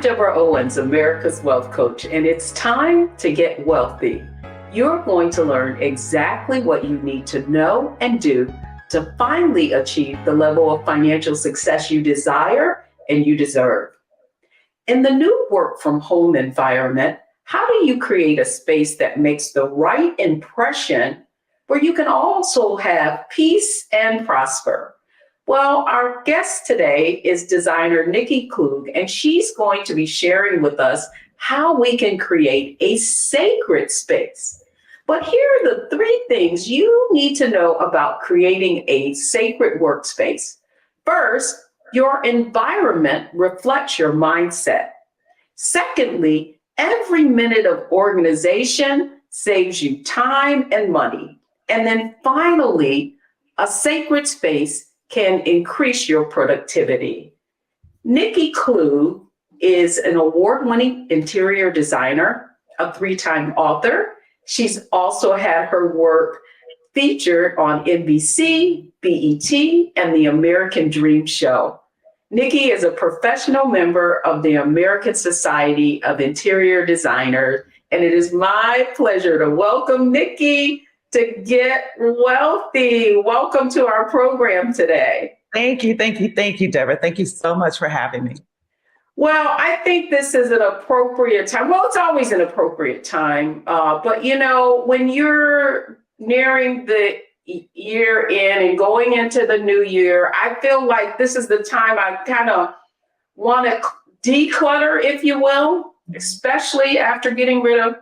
Deborah Owens, America's Wealth Coach, and it's time to get wealthy. You're going to learn exactly what you need to know and do to finally achieve the level of financial success you desire and you deserve. In the new work from home environment, how do you create a space that makes the right impression where you can also have peace and prosper? Well, our guest today is designer Nikki Klug, and she's going to be sharing with us how we can create a sacred space. But here are the three things you need to know about creating a sacred workspace. First, your environment reflects your mindset. Secondly, every minute of organization saves you time and money. And then finally, a sacred space can increase your productivity. Nikki Klug is an award-winning interior designer, a three-time author. She's also had her work featured on NBC, BET, and the American Dream Show. Nikki is a professional member of the American Society of Interior Designers, and it is my pleasure to welcome Nikki to Get Wealthy. Welcome to our program today. Thank you, Deborah. Thank you so much for having me. Well, I think this is an appropriate time. Well, it's always an appropriate time. But, you know, when you're nearing the year in and going into the new year, I feel like this is the time I kind of want to declutter, if you will, especially after getting rid of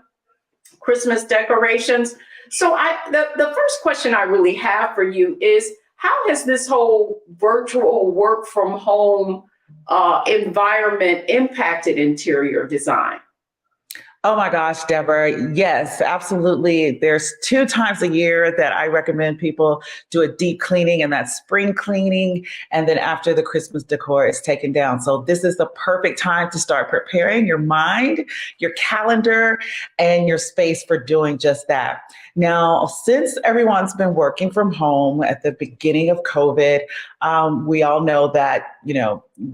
Christmas decorations. So the first question I really have for you is, how has this whole virtual work from home environment impacted interior design? Oh my gosh, Deborah. Yes, absolutely. There's 2 times a year that I recommend people do a deep cleaning, and that's spring cleaning. And then after the Christmas decor is taken down. So this is the perfect time to start preparing your mind, your calendar, and your space for doing just that. Now, since everyone's been working from home at the beginning of COVID, we all know that,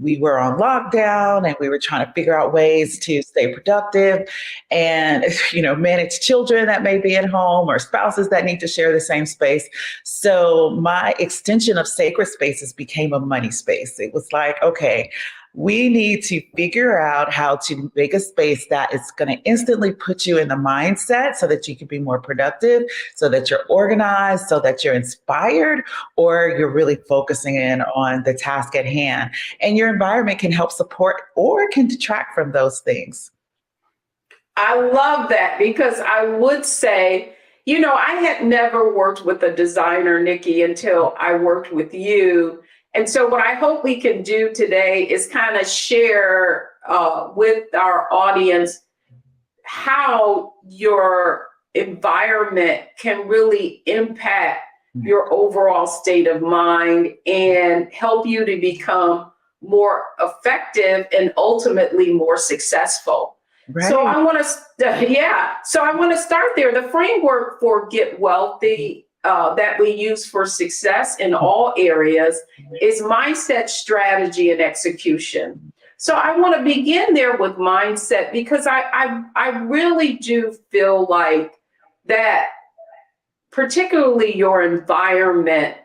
we were on lockdown and we were trying to figure out ways to stay productive and, manage children that may be at home or spouses that need to share the same space. So my extension of sacred spaces became a money space. It was like, okay, we need to figure out how to make a space that is going to instantly put you in the mindset so that you can be more productive, so that you're organized, so that you're inspired, or you're really focusing in on the task at hand. And your environment can help support or can detract from those things. I love that, because I would say, I had never worked with a designer, Nikki, until I worked with you. And so what I hope we can do today is kind of share with our audience how your environment can really impact your overall state of mind and help you to become more effective and ultimately more successful. Right. So I want to start there. The framework for Get Wealthy that we use for success in all areas is mindset, strategy, and execution. So I want to begin there with mindset, because I really do feel like that particularly your environment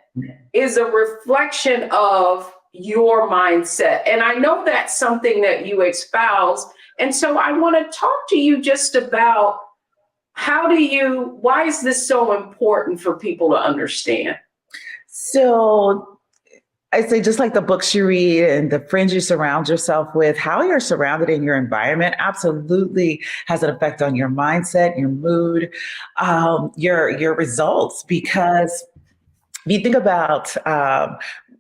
is a reflection of your mindset. And I know that's something that you espouse. And so I want to talk to you just about why is this so important for people to understand? So I say, just like the books you read and the friends you surround yourself with, how you're surrounded in your environment absolutely has an effect on your mindset, your mood, your results. Because if you think about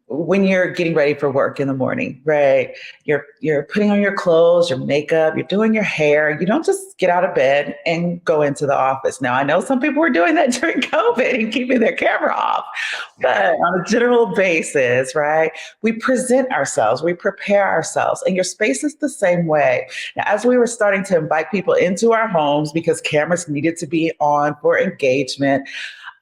when you're getting ready for work in the morning, right? You're putting on your clothes, your makeup, you're doing your hair. You don't just get out of bed and go into the office. Now, I know some people were doing that during COVID and keeping their camera off, but on a general basis, right? We present ourselves, we prepare ourselves, and your space is the same way. Now, as we were starting to invite people into our homes because cameras needed to be on for engagement,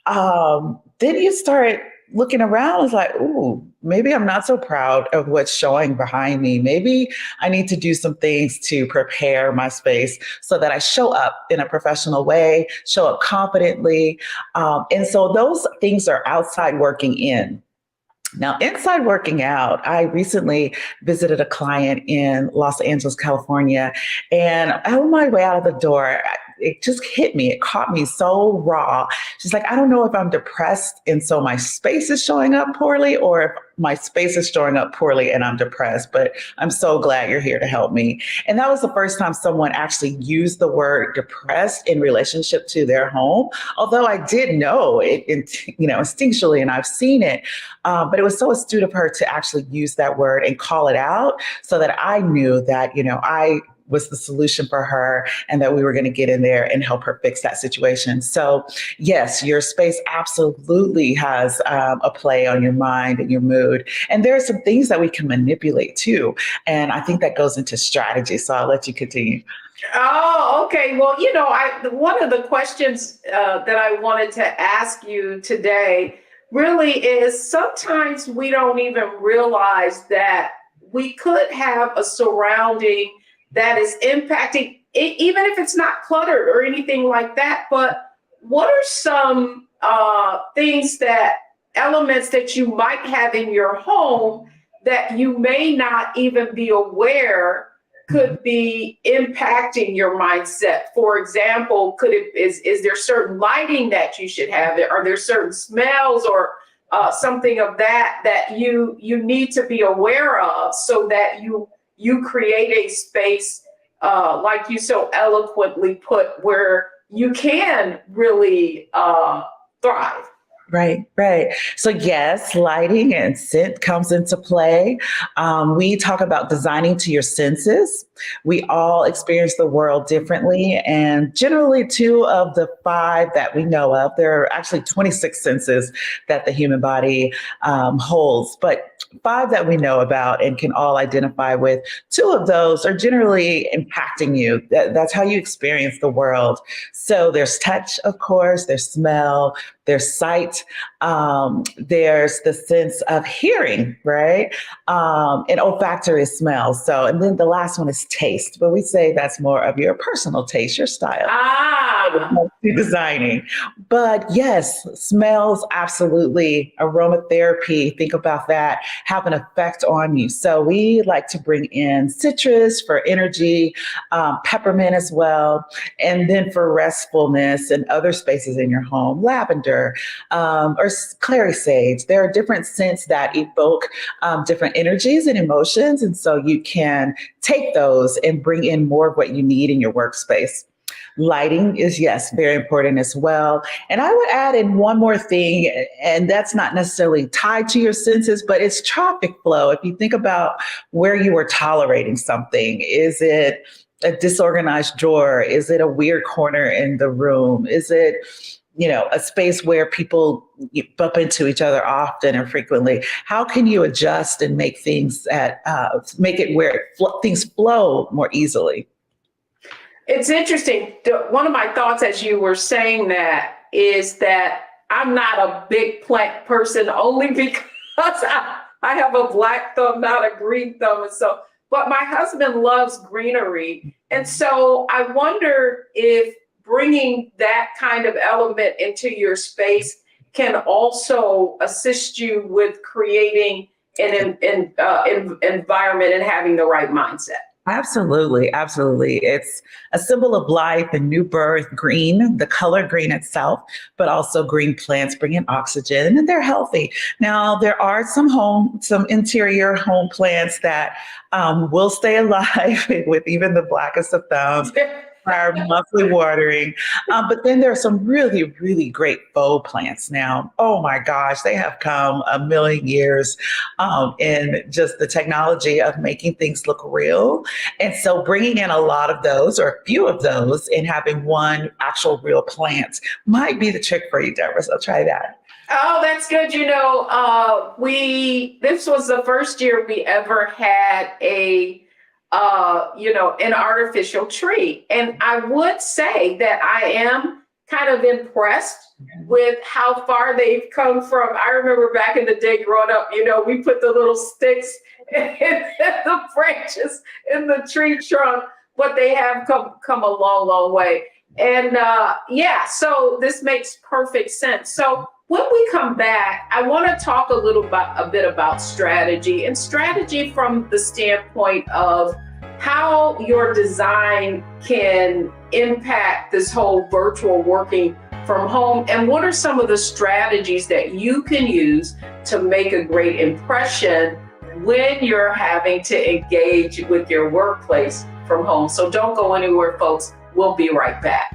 then you start looking around, it's like, ooh, maybe I'm not so proud of what's showing behind me. Maybe I need to do some things to prepare my space so that I show up in a professional way, show up confidently. And so those things are outside working in. Now, inside working out, I recently visited a client in Los Angeles, California, and on my way out of the door, it just hit me. It caught me so raw. She's like, I don't know if I'm depressed, and so my space is showing up poorly, or if my space is showing up poorly and I'm depressed, but I'm so glad you're here to help me. And that was the first time someone actually used the word depressed in relationship to their home. Although I did know it, instinctually, and I've seen it. But it was so astute of her to actually use that word and call it out so that I knew that, I was the solution for her and that we were going to get in there and help her fix that situation. So yes, your space absolutely has a play on your mind and your mood. And there are some things that we can manipulate too. And I think that goes into strategy. So I'll let you continue. Oh, okay. Well, one of the questions that I wanted to ask you today really is sometimes we don't even realize that we could have a surrounding that is impacting, even if it's not cluttered or anything like that. But what are some elements that you might have in your home that you may not even be aware could be impacting your mindset? For example, is there certain lighting that you should have? Are there certain smells or something of that you need to be aware of so that you create a space like you so eloquently put where you can really thrive? Right. So yes, lighting and scent comes into play. We talk about designing to your senses. We all experience the world differently, and generally 2 of the 5 that we know of, there are actually 26 senses that the human body holds, but 5 that we know about and can all identify with, 2 of those are generally impacting you. That's how you experience the world. So there's touch, of course, there's smell, there's sight, there's the sense of hearing, right? And olfactory smell. So, and then the last one is taste, but we say that's more of your personal taste, your style. Designing. But yes, smells, absolutely. Aromatherapy, think about that, have an effect on you. So we like to bring in citrus for energy, peppermint as well. And then for restfulness and other spaces in your home, lavender or clary sage. There are different scents that evoke different energies and emotions. And so you can take those and bring in more of what you need in your workspace. Lighting is, yes, very important as well. And I would add in one more thing, and that's not necessarily tied to your senses, but it's traffic flow. If you think about where you are tolerating something, is it a disorganized drawer? Is it a weird corner in the room? Is it, a space where people bump into each other often and frequently? How can you adjust and make things make it where things flow more easily? It's interesting. One of my thoughts as you were saying that is that I'm not a big plant person only because I have a black thumb, not a green thumb. And so, but my husband loves greenery. And so I wonder if bringing that kind of element into your space can also assist you with creating an environment and having the right mindset. Absolutely. It's a symbol of life and new birth, green, the color green itself, but also green plants bring in oxygen and they're healthy. Now, there are some interior home plants that will stay alive with even the blackest of thumbs. Our monthly watering. But then there are some really, really great faux plants now. Oh my gosh, they have come a million years in just the technology of making things look real. And so bringing in a lot of those or a few of those and having one actual real plant might be the trick for you, Deborah. So try that. Oh, that's good. This was the first year we ever had an artificial tree. And I would say that I am kind of impressed with how far they've come from. I remember back in the day growing up, we put the little sticks and the branches in the tree trunk, but they have come a long, long way. And so this makes perfect sense. So when we come back, I want to talk a bit about strategy, and strategy from the standpoint of how your design can impact this whole virtual working from home, and what are some of the strategies that you can use to make a great impression when you're having to engage with your workplace from home. So don't go anywhere, folks. We'll be right back.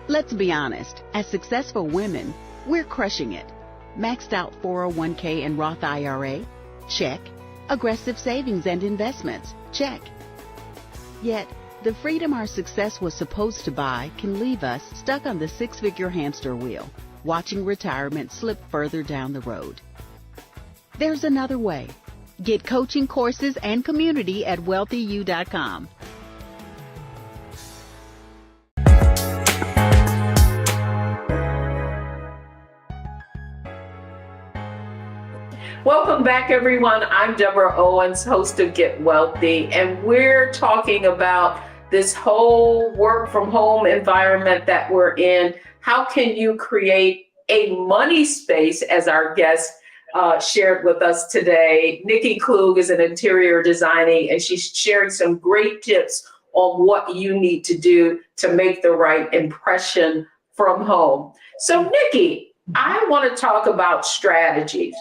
Let's be honest, as successful women, we're crushing it. Maxed out 401k and Roth IRA? Check. Aggressive savings and investments? Check. Yet, the freedom our success was supposed to buy can leave us stuck on the six-figure hamster wheel, watching retirement slip further down the road. There's another way. Get coaching courses and community at wealthyu.com. Welcome back, everyone. I'm Deborah Owens, host of Get Wealthy, and we're talking about this whole work from home environment that we're in. How can you create a money space, as our guest shared with us today? Nikki Klug is an interior designer, and she's sharing some great tips on what you need to do to make the right impression from home. So, Nikki, I want to talk about strategies.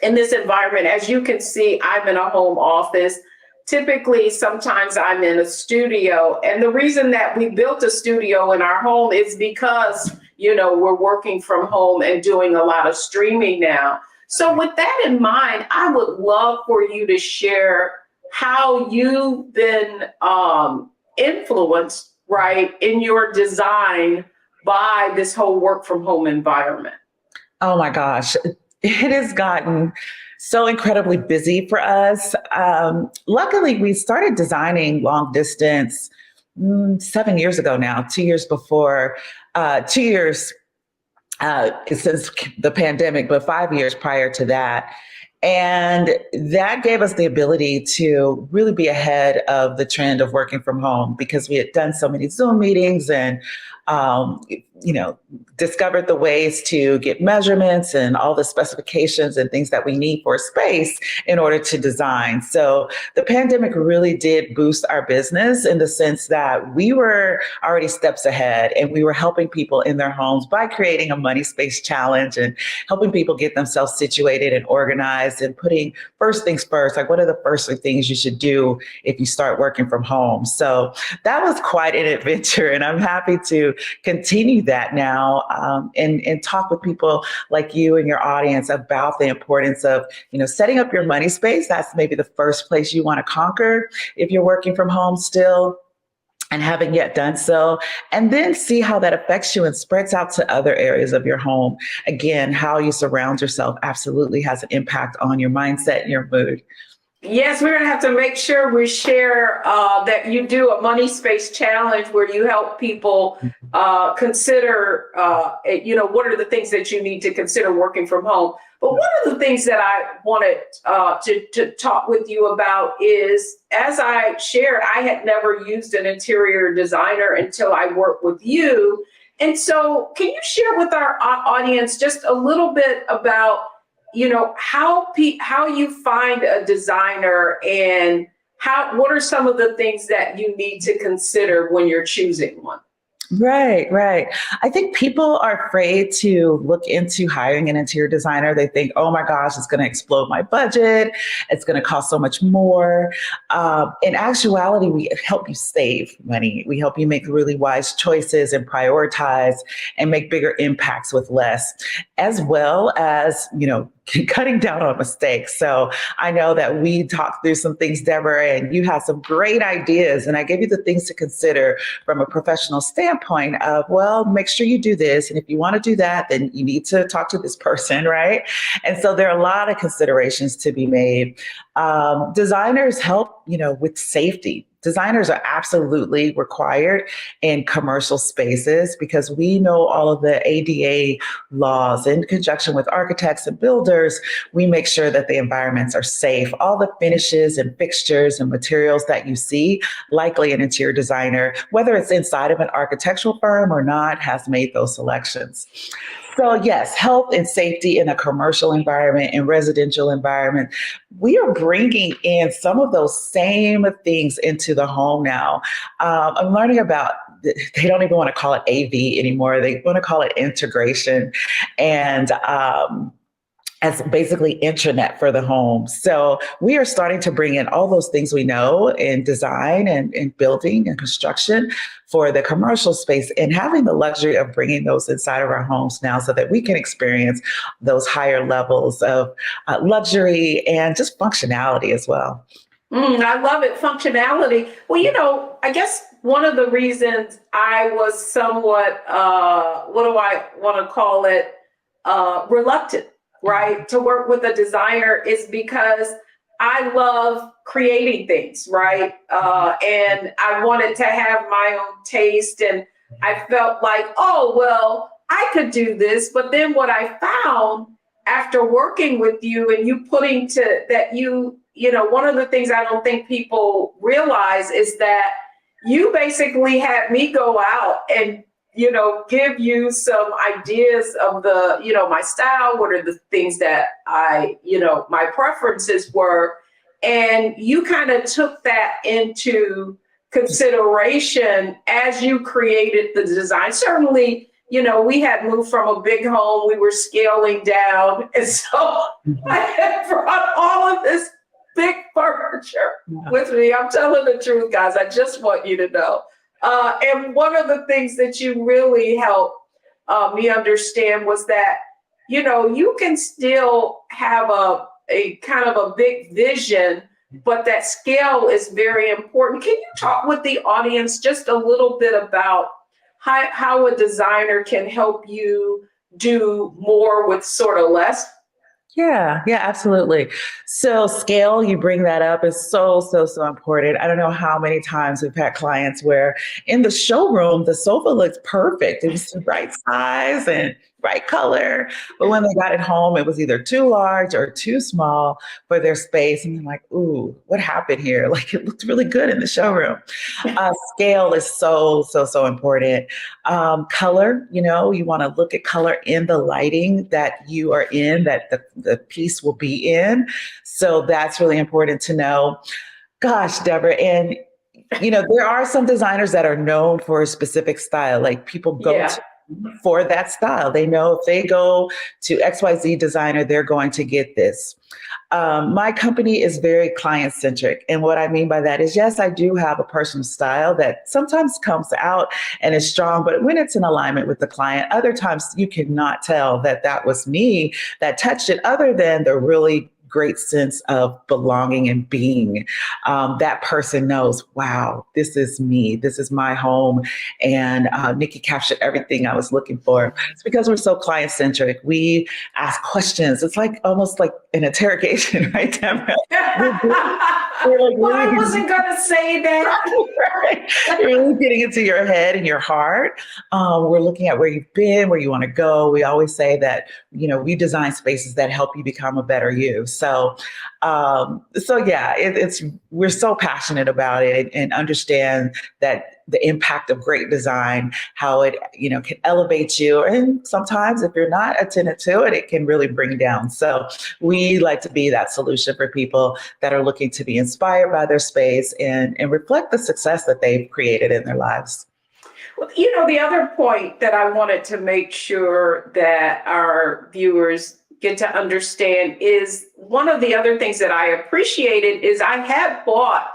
In this environment, as you can see, I'm in a home office. Typically, sometimes I'm in a studio. And the reason that we built a studio in our home is because, we're working from home and doing a lot of streaming now. So with that in mind, I would love for you to share how you've been influenced, right, in your design by this whole work from home environment. Oh my gosh. It has gotten so incredibly busy for us. Luckily, we started designing long distance 7 years ago now, 2 years before, 2 years since the pandemic, but 5 years prior to that. And that gave us the ability to really be ahead of the trend of working from home, because we had done so many Zoom meetings and discovered the ways to get measurements and all the specifications and things that we need for a space in order to design. So the pandemic really did boost our business in the sense that we were already steps ahead, and we were helping people in their homes by creating a money space challenge and helping people get themselves situated and organized and putting first things first, like what are the first things you should do if you start working from home. So that was quite an adventure, and I'm happy to continue that now and talk with people like you and your audience about the importance of, setting up your money space. That's maybe the first place you want to conquer if you're working from home still and haven't yet done so, and then see how that affects you and spreads out to other areas of your home. Again, how you surround yourself absolutely has an impact on your mindset and your mood. Yes, we're going to have to make sure we share that you do a money space challenge where you help people consider, what are the things that you need to consider working from home. But one of the things that I wanted to talk with you about is, as I shared, I had never used an interior designer until I worked with you. And so can you share with our audience just a little bit about how you find a designer, and what are some of the things that you need to consider when you're choosing one? Right. I think people are afraid to look into hiring an interior designer. They think, oh my gosh, it's going to explode my budget. It's going to cost so much more. In actuality, we help you save money. We help you make really wise choices and prioritize and make bigger impacts with less, as well as, cutting down on mistakes. So I know that we talked through some things, Deborah, and you had some great ideas. And I gave you the things to consider from a professional standpoint of, well, make sure you do this. And if you want to do that, then you need to talk to this person, right? And so there are a lot of considerations to be made. Designers help, with safety. Designers are absolutely required in commercial spaces because we know all of the ADA laws. In conjunction with architects and builders, we make sure that the environments are safe. All the finishes and fixtures and materials that you see, likely an interior designer, whether it's inside of an architectural firm or not, has made those selections. So yes, health and safety in a commercial environment and residential environment, we are bringing in some of those same things into the home now. I'm learning about, they don't even want to call it AV anymore. They want to call it integration. And as basically intranet for the home. So we are starting to bring in all those things we know in design and in building and construction for the commercial space, and having the luxury of bringing those inside of our homes now so that we can experience those higher levels of luxury and just functionality as well. I love it. Functionality. Well, I guess one of the reasons I was somewhat, what do I want to call it, reluctant, right, to work with a designer is because I love creating things, right? And I wanted to have my own taste, and I felt like, oh, well, I could do this. But then what I found after working with you and you putting to that, one of the things I don't think people realize is that you basically had me go out and give you some ideas of my style, what are the things that my preferences were. And you kind of took that into consideration as you created the design. Certainly, we had moved from a big home, we were scaling down. And so I had brought all of this big furniture with me. I'm telling the truth, guys. I just want you to know. And one of the things that you really helped me understand was that, you can still have a kind of a big vision, but that scale is very important. Can you talk with the audience just a little bit about how a designer can help you do more with sort of less? Yeah, absolutely. So scale, you bring that up, is so important. I don't know how many times we've had clients where in the showroom, the sofa looks perfect. It was the right size and right color. But when they got it home, it was either too large or too small for their space. And they're like, ooh, what happened here? Like, it looked really good in the showroom. Scale is so important. Color, you want to look at color in the lighting that you are in, that the piece will be in. So that's really important to know. Gosh, Deborah, and there are some designers that are known for a specific style, like people go to for that style. They know if they go to XYZ designer, they're going to get this. My company is very client centric. And what I mean by that is, yes, I do have a personal style that sometimes comes out and is strong, but when it's in alignment with the client, other times you cannot tell that that was me that touched it, other than the really great sense of belonging and being. That person knows, wow, this is me. This is my home. And Nikki captured everything I was looking for. It's because we're so client centric. We ask questions. It's like almost like an interrogation, right, Deborah? Well, I wasn't going to say that. Right. You're really getting into your head and your heart. We're looking at where you've been, where you want to go. We always say that, we design spaces that help you become a better you. So we're so passionate about it and understand that the impact of great design, how it, can elevate you. And sometimes if you're not attentive to it, it can really bring down. So we like to be that solution for people that are looking to be inspired by their space and reflect the success that they've created in their lives. Well, the other point that I wanted to make sure that our viewers get to understand is one of the other things that I appreciated is I had bought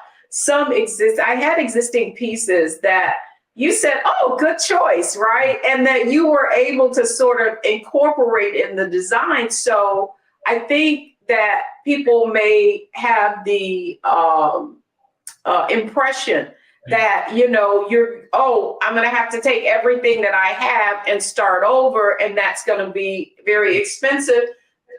I had existing pieces that you said, oh, good choice, right? And that you were able to sort of incorporate in the design. So I think that people may have the impression that, I'm going to have to take everything that I have and start over, and that's going to be very expensive.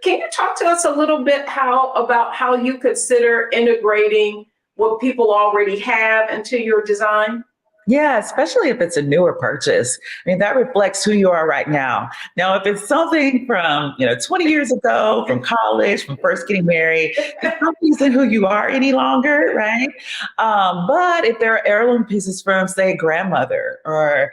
Can you talk to us a little bit about how you consider integrating what people already have into your design? Yeah, especially if it's a newer purchase. I mean, that reflects who you are right now. Now, if it's something from, 20 years ago, from college, from first getting married, it's not using who you are any longer, right? But if there are heirloom pieces from, say, grandmother or,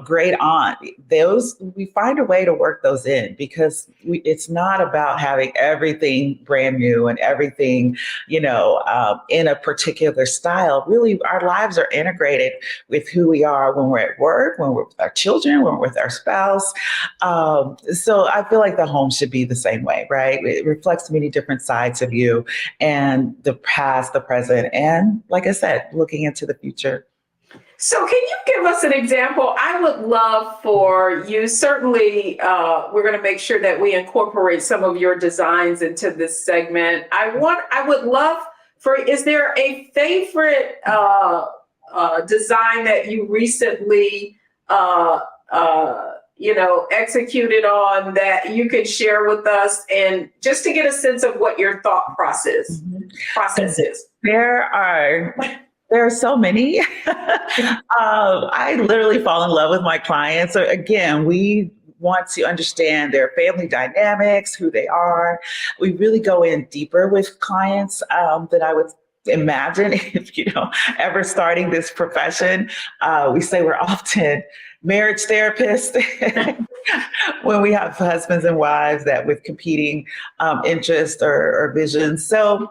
great aunt, those, we find a way to work those in, because it's not about having everything brand new and everything, in a particular style. Really, our lives are integrated with who we are when we're at work, when we're with our children, when we're with our spouse. So I feel like the home should be the same way, right? It reflects many different sides of you, and the past, the present, and like I said, looking into the future. So can you give us an example? I would love for you, certainly, we're going to make sure that we incorporate some of your designs into this segment. I would love is there a favorite design that you recently, executed on that you could share with us, and just to get a sense of what your thought process is? There are so many. I literally fall in love with my clients. So again, we want to understand their family dynamics, who they are. We really go in deeper with clients than I would imagine if, ever starting this profession. We say we're often marriage therapists when we have husbands and wives that with competing interests or visions. So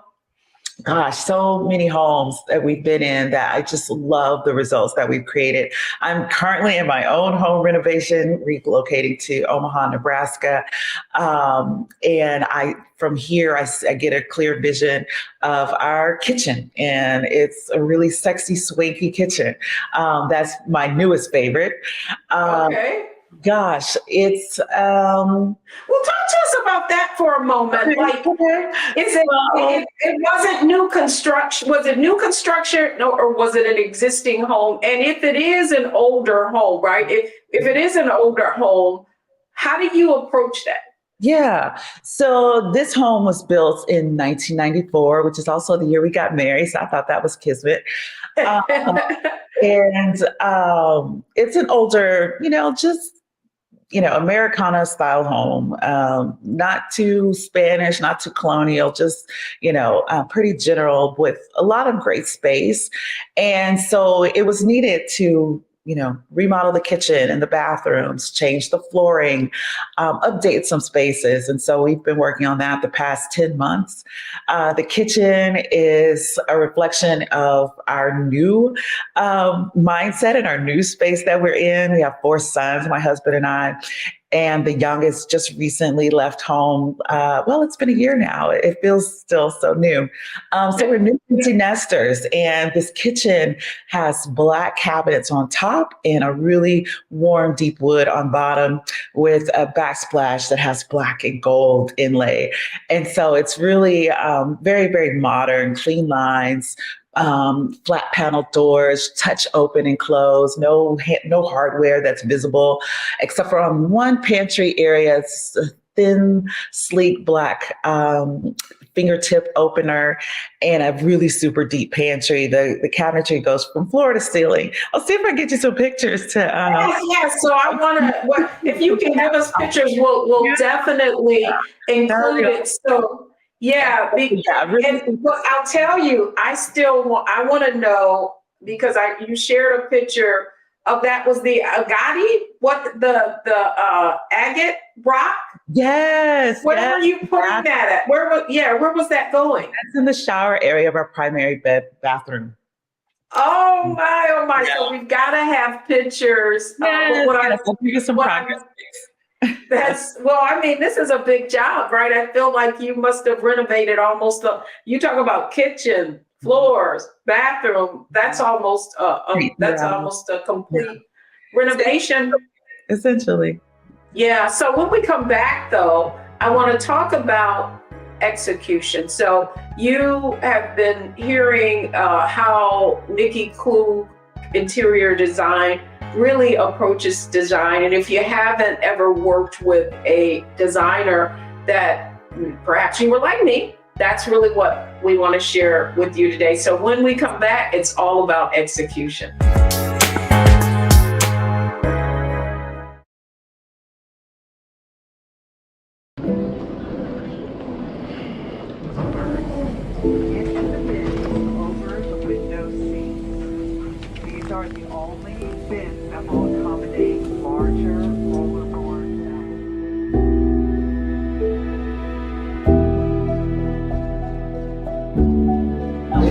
gosh, so many homes that we've been in that I just love the results that we've created. I'm currently in my own home renovation, relocating to Omaha, Nebraska. And from here, I get a clear vision of our kitchen, and it's a really sexy, swanky kitchen. That's my newest favorite. Okay. Gosh, it's well, talk to us about that for a moment. Like, it wasn't new construction. Was it new construction, or was it an existing home? And if it is an older home, right? If it is an older home, how do you approach that? Yeah. So this home was built in 1994, which is also the year we got married. So I thought that was kismet. And it's an older, Americana style home, not too Spanish, not too colonial, just, pretty general with a lot of great space. And so it was needed to, remodel the kitchen and the bathrooms, change the flooring, update some spaces. And so we've been working on that the past 10 months. The kitchen is a reflection of our new mindset and our new space that we're in. We have 4 sons, my husband and I. And the youngest just recently left home. It's been a year now. It feels still so new. So we're new empty nesters. And this kitchen has Black cabinets on top and a really warm, deep wood on bottom with a backsplash that has Black and gold inlay. And so it's really very, very modern, clean lines, flat panel doors, touch open and close, no hardware that's visible, except for on one pantry area. It's a thin, sleek Black fingertip opener and a really super deep pantry. The cabinetry goes from floor to ceiling. I'll see if I can get you some pictures to. Yes. So I want to. If you can give us pictures, we'll definitely include it. So. Yeah, and I'll tell you, I want to know, because you shared a picture of that was the agate, the agate rock? Yes. Where were you putting that at? Where was that going? That's in the shower area of our primary bathroom. Oh my! Yeah. So we've got to have pictures. I'll give you some progress. This is a big job, right? I feel like you must have renovated you talk about kitchen, floors, bathroom. That's almost a complete renovation. Essentially. Yeah. So when we come back, though, I want to talk about execution. So you have been hearing how Nikki Klug Interior Design really approaches design. And if you haven't ever worked with a designer that perhaps you were like me, that's really what we want to share with you today. So when we come back, it's all about execution.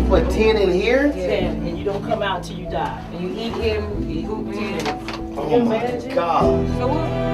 Put 10 in here? 10, and you don't come out till you die. And you eat him, you hoop 10. Oh my God. So what?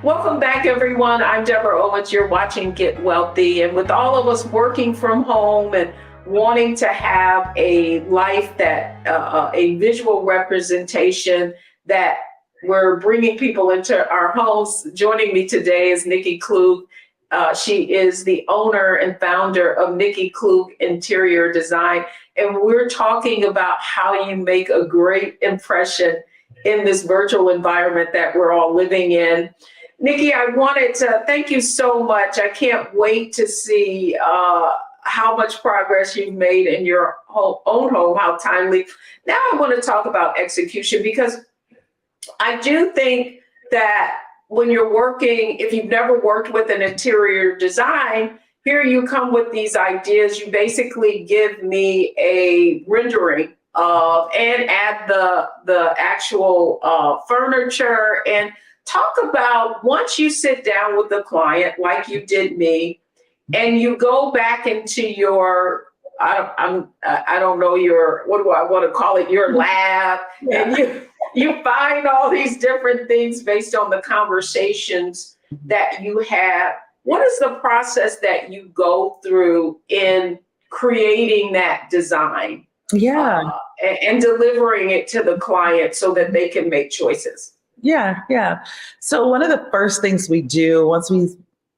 Welcome back, everyone. I'm Deborah Owens. You're watching Get Wealthy. And with all of us working from home and wanting to have a life that, a visual representation that we're bringing people into our homes, joining me today is Nikki Klug. She is the owner and founder of Nikki Klug Interior Design. And we're talking about how you make a great impression in this virtual environment that we're all living in. Nikki, I wanted to thank you so much. I can't wait to see how much progress you've made in your own home, how timely. Now I want to talk about execution, because I do think that when you're working, if you've never worked with an interior design, here you come with these ideas. You basically give me a rendering of and add the actual furniture, and talk about once you sit down with the client, like you did me, and you go back into your, I don't know, your, what do I want to call it, your lab, and you find all these different things based on the conversations that you have. What is the process that you go through in creating that design? And delivering it to the client so that they can make choices? Yeah. So one of the first things we do once we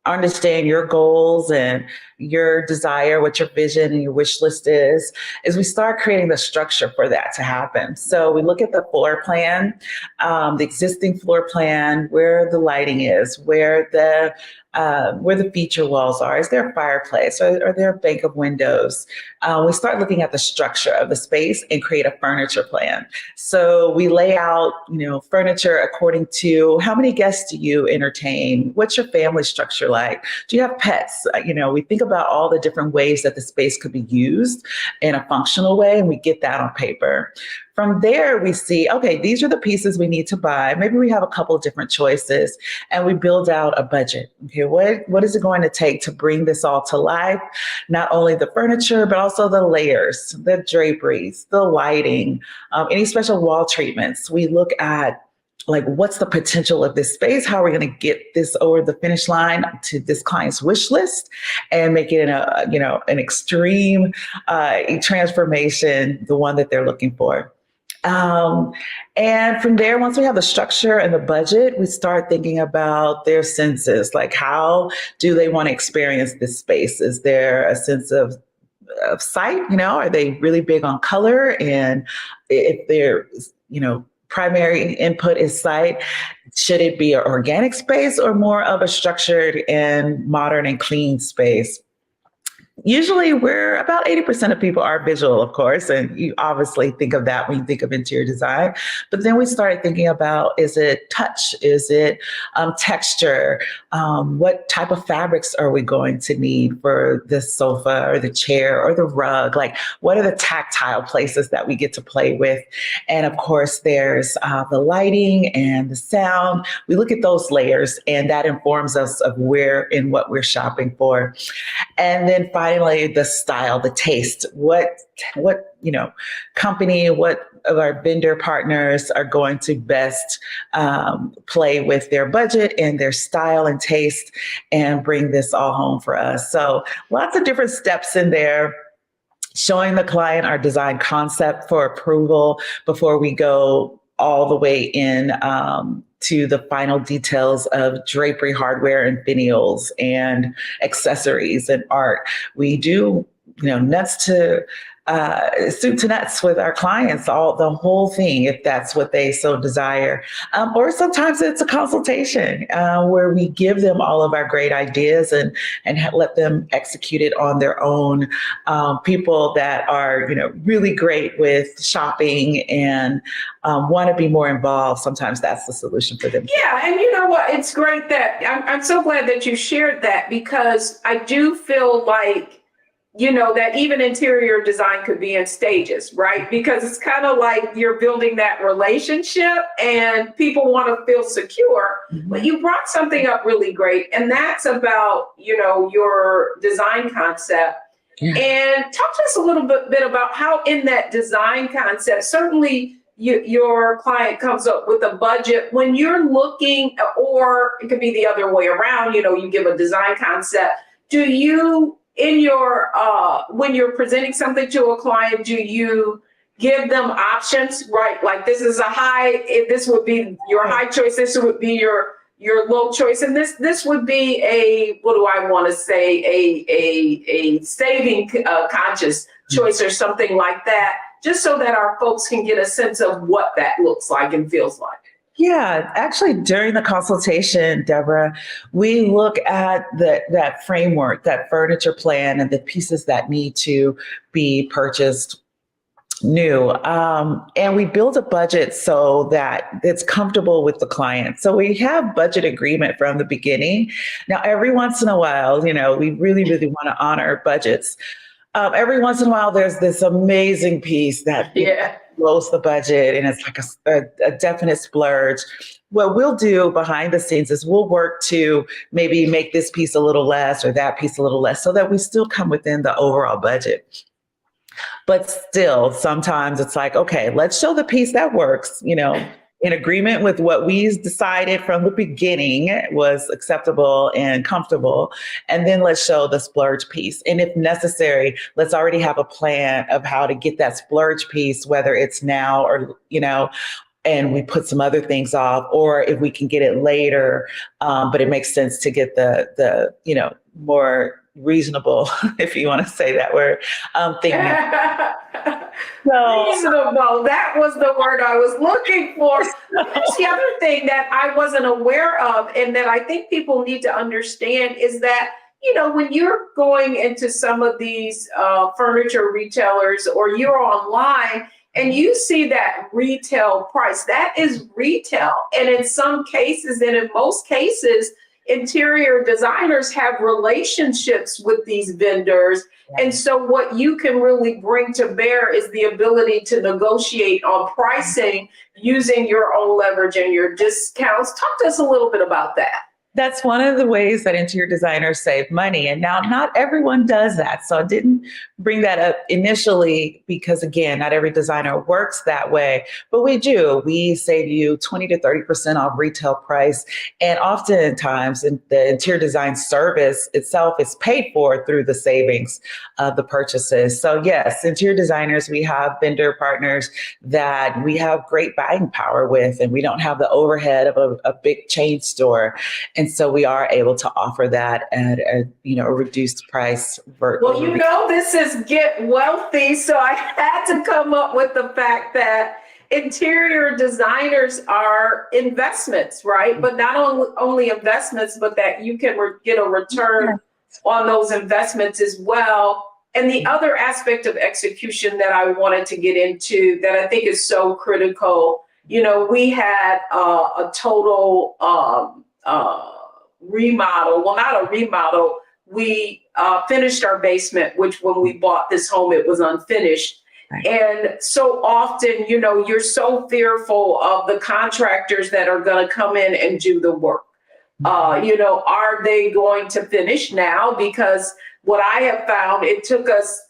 understand your goals and your desire, what your vision and your wish list is we start creating the structure for that to happen. So we look at the floor plan, the existing floor plan, where the lighting is, where the feature walls are. Is there a fireplace? Are there a bank of windows? We start looking at the structure of the space and create a furniture plan. So we lay out, furniture according to how many guests do you entertain? What's your family structure like? Do you have pets? We think about all the different ways that the space could be used in a functional way, and we get that on paper. From there, we see, okay, these are the pieces we need to buy. Maybe we have a couple of different choices, and we build out a budget. Okay, what is it going to take to bring this all to life? Not only the furniture, but also the layers, the draperies, the lighting, any special wall treatments. We look at, like, what's the potential of this space? How are we going to get this over the finish line to this client's wish list and make it an extreme transformation, the one that they're looking for. And from there, once we have the structure and the budget, we start thinking about their senses, like how do they want to experience this space? Is there a sense of sight? Are they really big on color? And if they're, primary input is sight, should it be an organic space or more of a structured and modern and clean space? Usually we're about 80% of people are visual, of course, and you obviously think of that when you think of interior design. But then we started thinking about, is it touch? Is it texture? What type of fabrics are we going to need for the sofa or the chair or the rug? Like, what are the tactile places that we get to play with? And of course, there's the lighting and the sound. We look at those layers, and that informs us of where and what we're shopping for. And then finally, the style, the taste. What company, what of our vendor partners are going to best play with their budget and their style and taste and bring this all home for us. So lots of different steps in there. Showing the client our design concept for approval before we go all the way in to the final details of drapery hardware and finials and accessories and art. We do, nuts to soup to nuts with our clients, the whole thing, if that's what they so desire. Or sometimes it's a consultation where we give them all of our great ideas and let them execute it on their own. People that are, really great with shopping and want to be more involved. Sometimes that's the solution for them. Yeah, and you know what? It's great that I'm so glad that you shared that, because I do feel like, that even interior design could be in stages, right? Because it's kind of like you're building that relationship and people want to feel secure. Mm-hmm. But you brought something up really great, and that's about, your design concept. Yeah. And talk to us a little bit about how in that design concept, certainly your client comes up with a budget when you're looking, or it could be the other way around, you give a design concept. Do you, in your when you're presenting something to a client, do you give them options, right? Like, this is this would be your high choice, this would be your low choice, and this would be a, what do I want to say, a saving conscious choice or something like that, just so that our folks can get a sense of what that looks like and feels like. Yeah, actually, during the consultation, Deborah, we look at that framework, that furniture plan, and the pieces that need to be purchased new. And we build a budget so that it's comfortable with the client. So we have budget agreement from the beginning. Now, every once in a while, we really, really want to honor budgets. Every once in a while, there's this amazing piece that blows the budget, and it's like a definite splurge. What we'll do behind the scenes is we'll work to maybe make this piece a little less or that piece a little less, so that we still come within the overall budget. But still, sometimes it's like, okay, let's show the piece that works, in agreement with what we decided from the beginning was acceptable and comfortable. And then let's show the splurge piece. And if necessary, let's already have a plan of how to get that splurge piece, whether it's now or, and we put some other things off, or if we can get it later, but it makes sense to get the more reasonable, if you want to say that word, thing. So, reasonable. That was the word I was looking for. That's the other thing that I wasn't aware of, and that I think people need to understand, is that, when you're going into some of these furniture retailers, or you're online and you see that retail price, that is retail. And in some cases, and in most cases, interior designers have relationships with these vendors. And so what you can really bring to bear is the ability to negotiate on pricing using your own leverage and your discounts. Talk to us a little bit about that. That's one of the ways that interior designers save money. And now not everyone does that. So I didn't bring that up initially because, again, not every designer works that way, but we do. We save you 20 to 30% off retail price. And oftentimes the interior design service itself is paid for through the savings of the purchases. So yes, interior designers, we have vendor partners that we have great buying power with, and we don't have the overhead of a big chain store. And so we are able to offer that at a reduced price. Well, this is Get Wealthy. So I had to come up with the fact that interior designers are investments, right? But not only investments, but that you can get a return on those investments as well. And the other aspect of execution that I wanted to get into that I think is so critical, we had a total remodel. Well, not a remodel. We finished our basement, which when we bought this home, it was unfinished. Right. And so often, you're so fearful of the contractors that are going to come in and do the work. Are they going to finish now? Because what I have found, it took us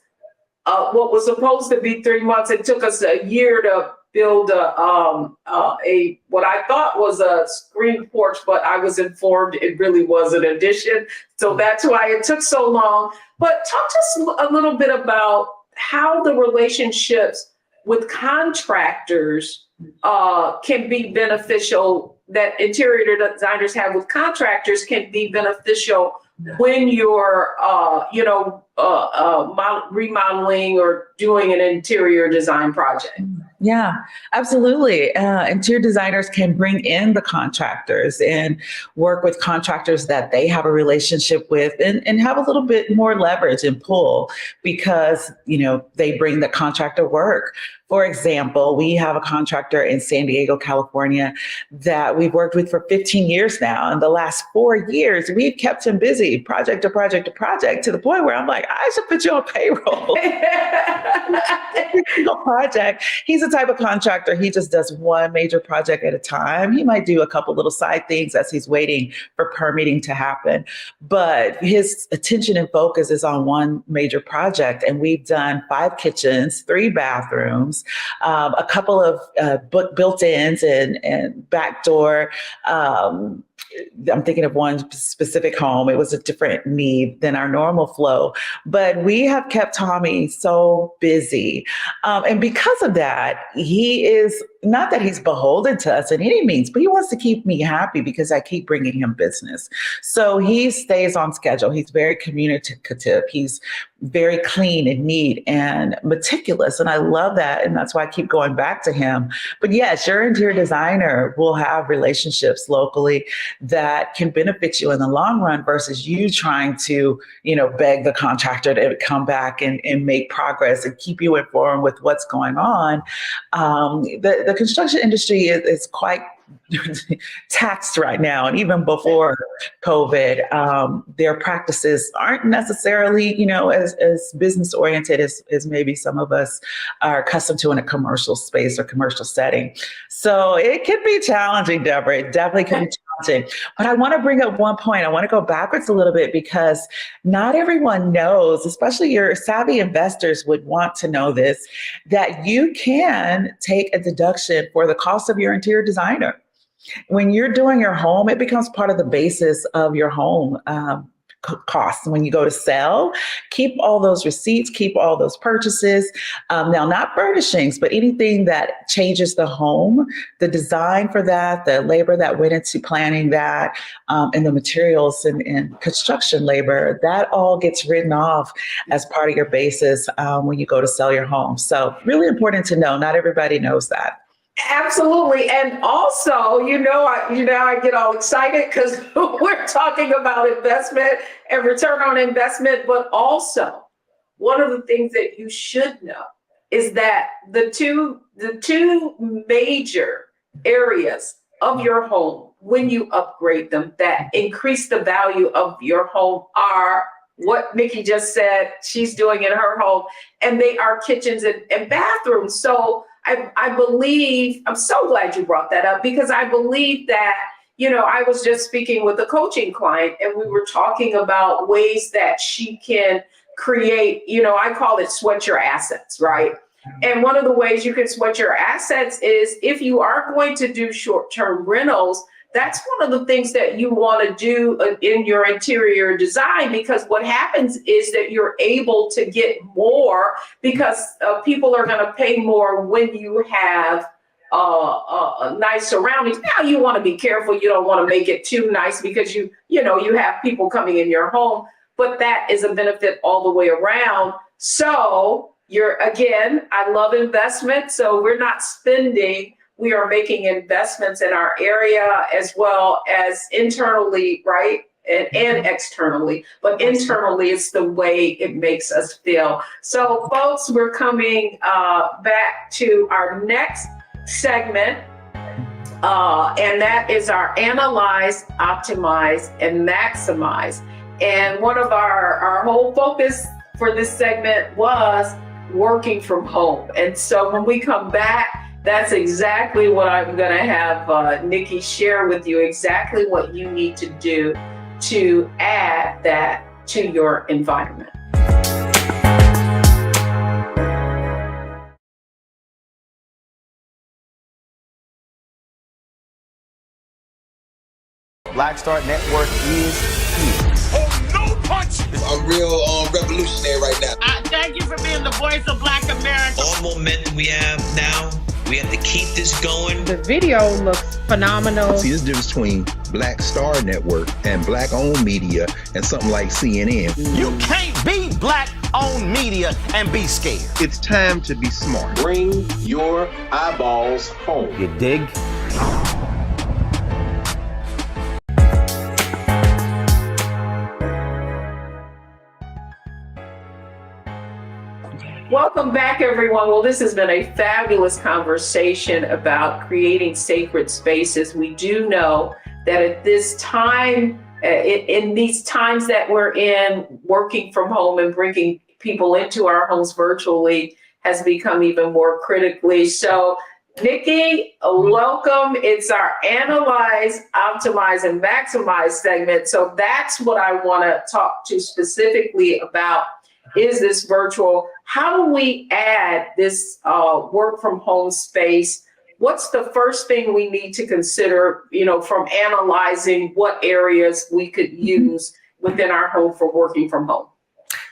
what was supposed to be 3 months. It took us a year to build a what I thought was a screen porch, but I was informed it really was an addition. So that's why it took so long. But talk to us a little bit about how the relationships with contractors can be beneficial, that interior designers have with contractors can be beneficial when you're, remodeling or doing an interior design project. Yeah, absolutely. Interior designers can bring in the contractors and work with contractors that they have a relationship with and have a little bit more leverage and pull because, they bring the contractor work. For example, we have a contractor in San Diego, California, that we've worked with for 15 years now. In the last 4 years, we've kept him busy, project to project to project, to the point where I'm like, I should put you on payroll. Project. He's the type of contractor, he just does one major project at a time. He might do a couple little side things as he's waiting for permitting to happen. But his attention and focus is on one major project. And we've done 5 kitchens, 3 bathrooms, a couple of built-ins and back door. I'm thinking of one specific home. It was a different need than our normal flow, but we have kept Tommy so busy. And because of that, he is not that he's beholden to us in any means, but he wants to keep me happy because I keep bringing him business. So he stays on schedule. He's very communicative. He's very clean and neat and meticulous. And I love that. And that's why I keep going back to him. But yes, your interior designer will have relationships locally that can benefit you in the long run versus you trying to, beg the contractor to come back and make progress and keep you informed with what's going on. The construction industry is quite taxed right now. And even before COVID, their practices aren't necessarily, as business oriented as maybe some of us are accustomed to in a commercial space or commercial setting. So it can be challenging, Deborah. It definitely can be challenging. But I want to bring up one point. I want to go backwards a little bit because not everyone knows, especially your savvy investors would want to know this, that you can take a deduction for the cost of your interior designer. When you're doing your home, it becomes part of the basis of your home costs. When you go to sell, keep all those receipts, keep all those purchases. Now, not furnishings, but anything that changes the home, the design for that, the labor that went into planning that, and the materials and construction labor, that all gets written off as part of your basis when you go to sell your home. So really important to know. Not everybody knows that. Absolutely. And also, I get all excited because we're talking about investment and return on investment. But also, one of the things that you should know is that the two major areas of your home, when you upgrade them, that increase the value of your home are what Nikki just said she's doing in her home, and they are kitchens and bathrooms. So I believe, I'm so glad you brought that up because I believe that, I was just speaking with a coaching client and we were talking about ways that she can create, I call it sweat your assets, right? And one of the ways you can sweat your assets is if you are going to do short-term rentals, that's one of the things that you want to do in your interior design, because what happens is that you're able to get more because people are going to pay more when you have nice surroundings. Now you want to be careful. You don't want to make it too nice because you have people coming in your home, but that is a benefit all the way around. So I love investment. So we're not spending. We are making investments in our area as well as internally, right? and externally, but internally it's the way it makes us feel. So folks, we're coming back to our next segment, and that is our analyze, optimize, and maximize. And one of our whole focus for this segment was working from home. And so when we come back, that's exactly what I'm going to have Nikki share with you, exactly what you need to do to add that to your environment. Black Start Network is here. Oh, no punch! I'm real revolutionary right now. Thank you for being the voice of Black America. All momentum we have now, we have to keep this going. The video looks phenomenal. See, there's a difference between Black Star Network and Black-owned media and something like CNN. You can't be Black-owned media and be scared. It's time to be smart. Bring your eyeballs home. You dig? Welcome back, everyone. Well, this has been a fabulous conversation about creating sacred spaces. We do know that at this time, in these times that we're in, working from home and bringing people into our homes virtually has become even more critically. So, Nikki, welcome. It's our Analyze, Optimize, and Maximize segment. So that's what I want to talk to specifically about. Is this virtual? How do we add this work from home space? What's the first thing we need to consider, from analyzing what areas we could use within our home for working from home?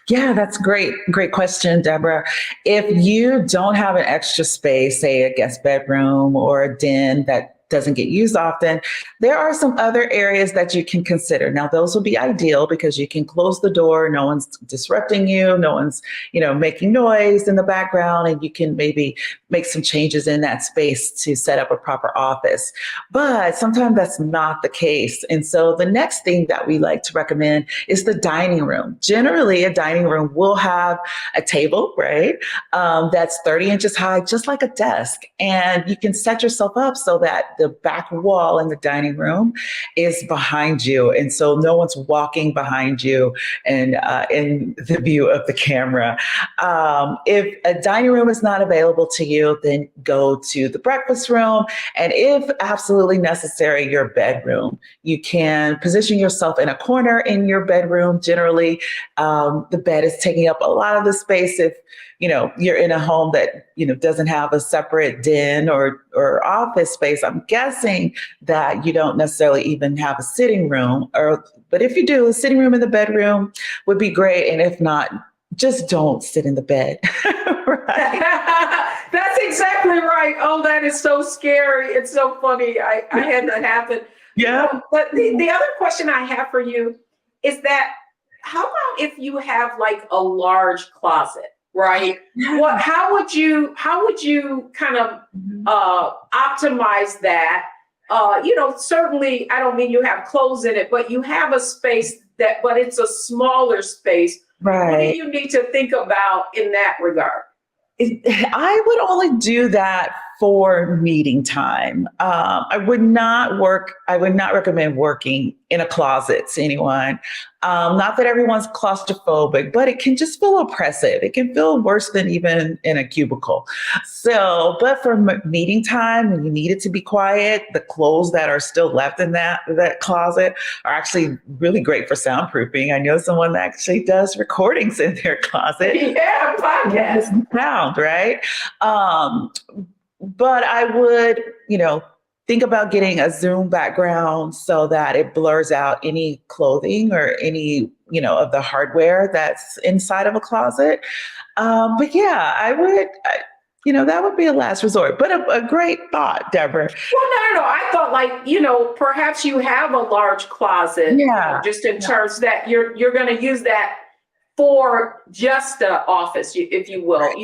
Yeah, that's great. Great question, Deborah. If you don't have an extra space, say a guest bedroom or a den that doesn't get used often, there are some other areas that you can consider. Now, those will be ideal because you can close the door, no one's disrupting you, no one's, making noise in the background, and you can maybe make some changes in that space to set up a proper office. But sometimes that's not the case. And so the next thing that we like to recommend is the dining room. Generally, a dining room will have a table, right? That's 30 inches high, just like a desk. And you can set yourself up so that the back wall in the dining room is behind you. And so no one's walking behind you and in the view of the camera. If a dining room is not available to you, then go to the breakfast room. And if absolutely necessary, your bedroom. You can position yourself in a corner in your bedroom. Generally, the bed is taking up a lot of the space. If you're in a home that, doesn't have a separate den or office space, I'm guessing that you don't necessarily even have a sitting room. But if you do, a sitting room in the bedroom would be great. And if not, just don't sit in the bed. Right? That's exactly right. Oh, that is so scary. It's so funny. I had that happen. Yeah. But the other question I have for you is that how about if you have like a large closet? Right. How would you kind of optimize that? Certainly, I don't mean you have clothes in it, but you have a space but it's a smaller space. Right. What do you need to think about in that regard? I would only do that for meeting time. I would not recommend working in a closet to anyone. Not that everyone's claustrophobic, but it can just feel oppressive. It can feel worse than even in a cubicle. So, but for meeting time, when you need it to be quiet, the clothes that are still left in that closet are actually really great for soundproofing. I know someone that actually does recordings in their closet. Yeah, podcast. Sound, right? But I would, think about getting a Zoom background so that it blurs out any clothing or any, of the hardware that's inside of a closet. But yeah, I would, that would be a last resort, but a great thought, Deborah. Well, no. I thought perhaps you have a large closet, just in terms that you're going to use that for just the office, if you will. Right.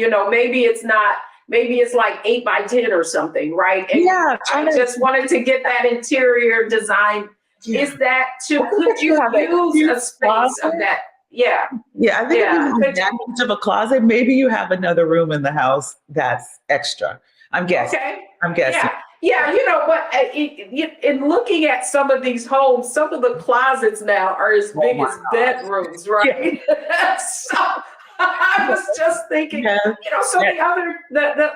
Maybe it's like 8 by 10 or something, right? And I just wanted to get that interior design Is that could you use a space of that? Yeah. Yeah, I think if you have that much of a closet, maybe you have another room in the house that's extra. I'm guessing. Okay. I'm guessing. Yeah, but in looking at some of these homes, some of the closets now are as big as bedrooms, right? Yeah. So I was just thinking, so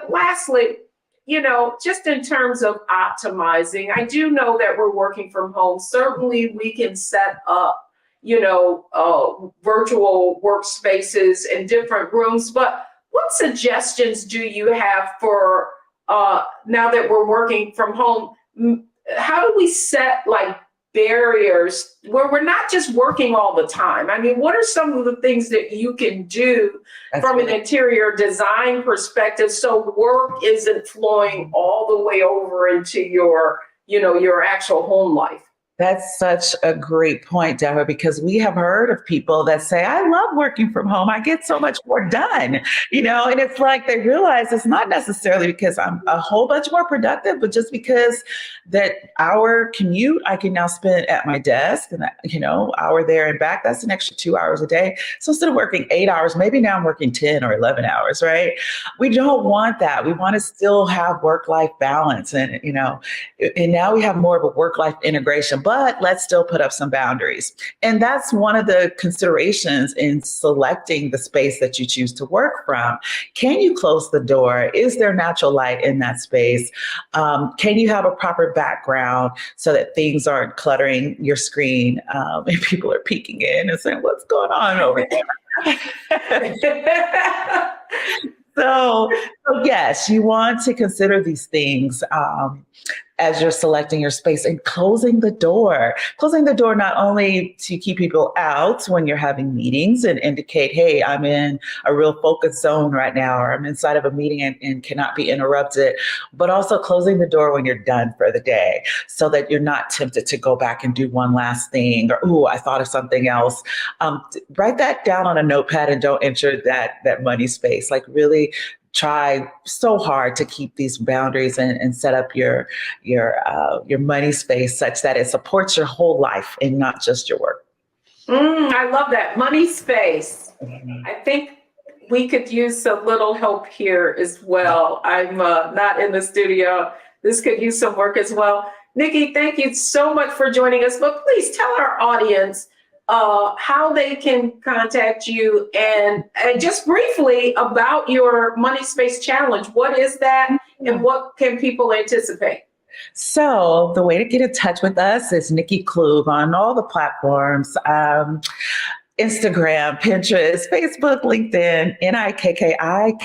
lastly, just in terms of optimizing, I do know that we're working from home. Certainly we can set up, virtual workspaces in different rooms, but what suggestions do you have for now that we're working from home? How do we set like barriers where we're not just working all the time? I mean, what are some of the things that you can do from an interior design perspective so work isn't flowing all the way over into your actual home life? That's such a great point, Deborah, because we have heard of people that say, I love working from home. I get so much more done, and it's like they realize it's not necessarily because I'm a whole bunch more productive, but just because that hour commute I can now spend at my desk and, hour there and back, that's an extra 2 hours a day. So instead of working 8 hours, maybe now I'm working 10 or 11 hours, right? We don't want that. We want to still have work-life balance and now we have more of a work-life integration, but let's still put up some boundaries. And that's one of the considerations in selecting the space that you choose to work from. Can you close the door? Is there natural light in that space? Can you have a proper background so that things aren't cluttering your screen and people are peeking in and saying, what's going on over there? So yes, you want to consider these things as you're selecting your space and closing the door. Closing the door not only to keep people out when you're having meetings and indicate, hey, I'm in a real focus zone right now, or I'm inside of a meeting and cannot be interrupted, but also closing the door when you're done for the day so that you're not tempted to go back and do one last thing or, ooh, I thought of something else. Write that down on a notepad and don't enter that money space. Like really try so hard to keep these boundaries and set up your money space such that it supports your whole life and not just your work. I love that money space. I think we could use a little help here as well. I'm not in the studio. This could use some work as well. Nikki, thank you so much for joining us. But please tell our audience how they can contact you and just briefly about your Money Space Challenge. What is that and what can people anticipate? So the way to get in touch with us is Nikki Klug on all the platforms. Instagram, Pinterest, Facebook, LinkedIn, NIKKIKLUGH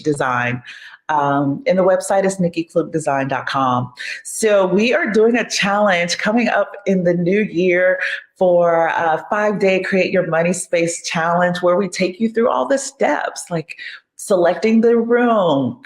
design. And the website is nikkiklugdesign.com. So we are doing a challenge coming up in the new year for a 5-day Create Your Money Space Challenge where we take you through all the steps like selecting the room,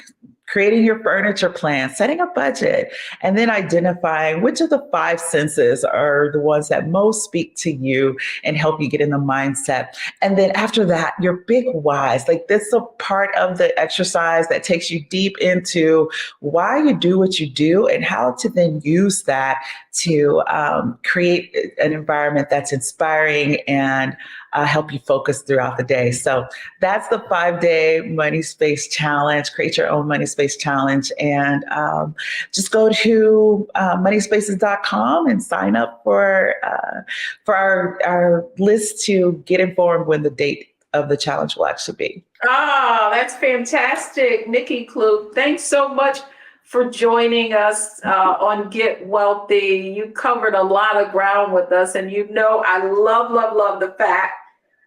creating your furniture plan, setting a budget, and then identifying which of the 5 senses are the ones that most speak to you and help you get in the mindset. And then after that, your big whys. Like this is a part of the exercise that takes you deep into why you do what you do and how to then use that to create an environment that's inspiring and help you focus throughout the day. So that's the 5-day Money Space Challenge. Create your own Money Space Challenge, and just go to moneyspaces.com and sign up for our list to get informed when the date of the challenge will actually be. Oh, that's fantastic, Nikki Klug. Thanks so much for joining us on Get Wealthy. You covered a lot of ground with us, and I love the fact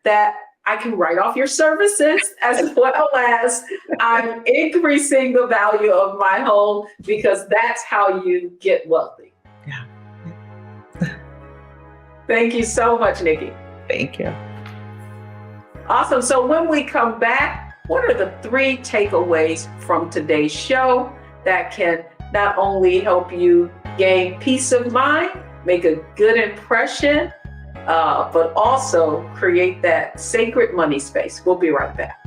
that I can write off your services as well as I'm increasing the value of my home because that's how you get wealthy. Yeah. Thank you so much, Nikki. Thank you. Awesome. So when we come back, what are the 3 takeaways from today's show that can not only help you gain peace of mind, make a good impression, but also create that sacred money space? We'll be right back.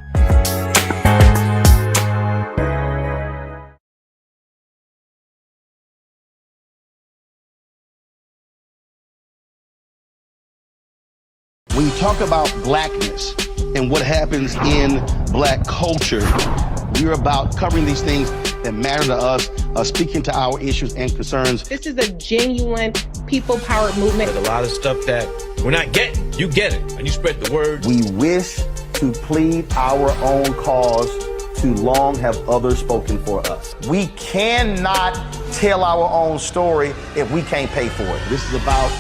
When you talk about blackness and what happens in black culture, we're about covering these things that matter to us, speaking to our issues and concerns. This is a genuine people-powered movement. There's a lot of stuff that we're not getting. You get it, and you spread the word. We wish to plead our own cause. Too long have others spoken for us. We cannot tell our own story if we can't pay for it. This is about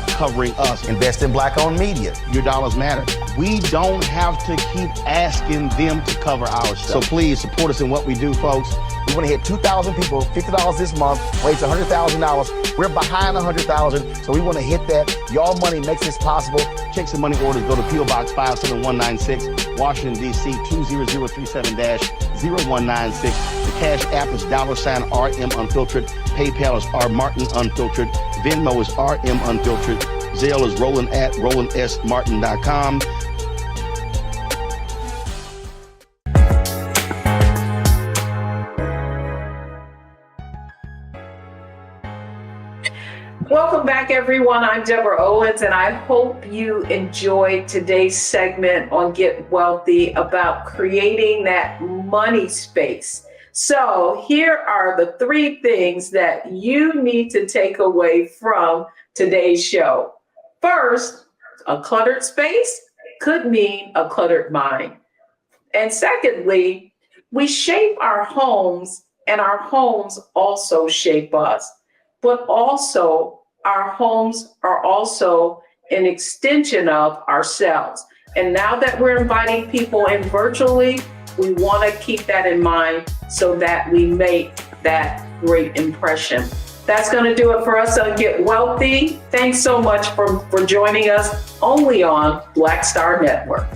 covering us. Invest in black-owned media. Your dollars matter. We don't have to keep asking them to cover our stuff. So please support us in what we do, folks. We want to hit 2,000 people, $50 this month, raise $100,000. We're behind 100,000, so we want to hit that. Y'all money makes this possible. Checks and money orders go to P.O. Box 57196, Washington, D.C. 20037-0196. The Cash App is $RM Unfiltered. PayPal is R Martin Unfiltered. Venmo is RM Unfiltered. Zelle is roland@rolandsmartin.com. Welcome back, everyone. I'm Deborah Owens, and I hope you enjoyed today's segment on Get Wealthy about creating that money space. So here are the 3 things that you need to take away from today's show. First, a cluttered space could mean a cluttered mind. And secondly, we shape our homes, and our homes also shape us. But also, our homes are also an extension of ourselves. And now that we're inviting people in virtually, we want to keep that in mind so that we make that great impression. That's going to do it for us on Get Wealthy. Thanks so much for joining us only on Black Star Network.